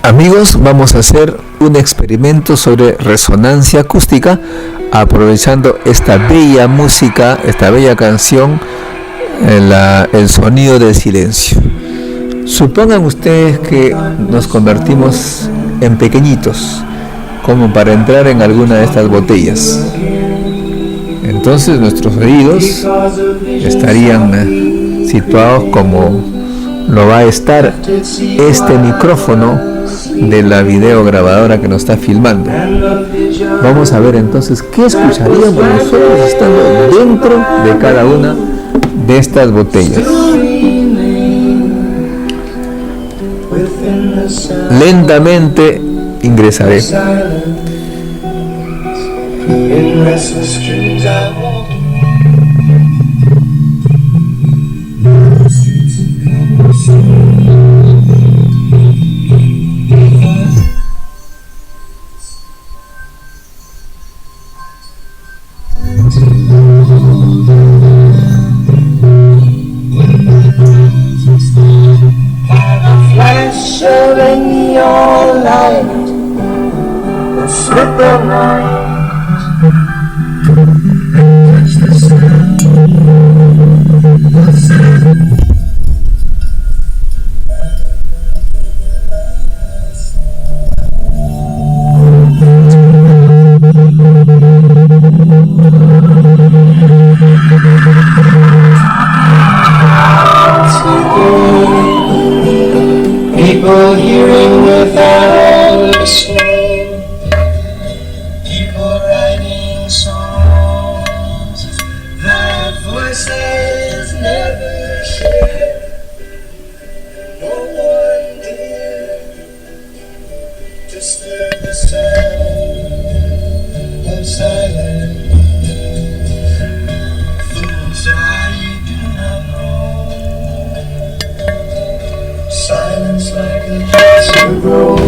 Amigos, vamos a hacer un experimento sobre resonancia acústica aprovechando esta bella música, esta bella canción, el sonido del silencio. Supongan ustedes que nos convertimos en pequeñitos, como para entrar en alguna de estas botellas. Entonces nuestros oídos estarían situados como lo va a estar este micrófono de la videograbadora que nos está filmando. Vamos a ver entonces qué escucharíamos nosotros estando dentro de cada una de estas botellas. Lentamente ingresaré. Flash of a neon light, a slip of light, touch the sound of sound. People hearing without listening, people writing songs that voices never share. No one dare disturb the sound of silence. Fools, I do not know. Silence like a passive rose.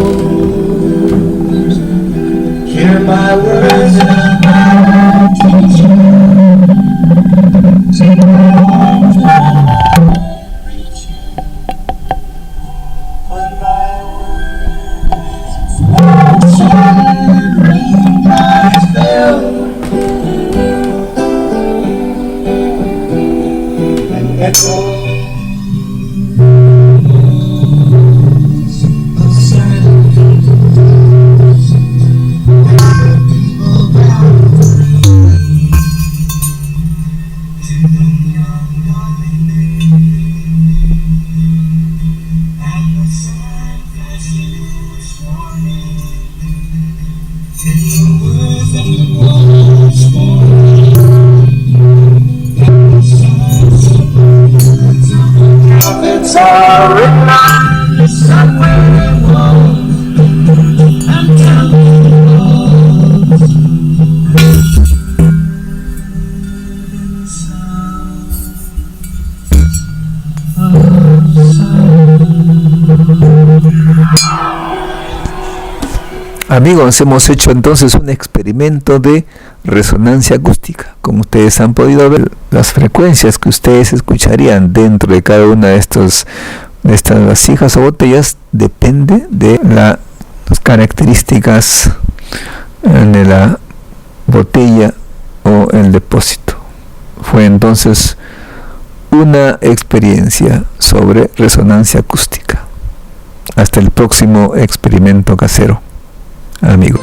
Hear my words and I will teach you. Take my arms and I will reach you. When my words shine, raindrops fell and echo. Prophets are written on the subway walls and telling walls. Amigos, hemos hecho entonces un experimento de resonancia acústica. Como ustedes han podido ver, las frecuencias que ustedes escucharían dentro de cada una de estas vasijas o botellas depende de las características de la botella o el depósito. Fue entonces una experiencia sobre resonancia acústica. Hasta el próximo experimento casero, amigo.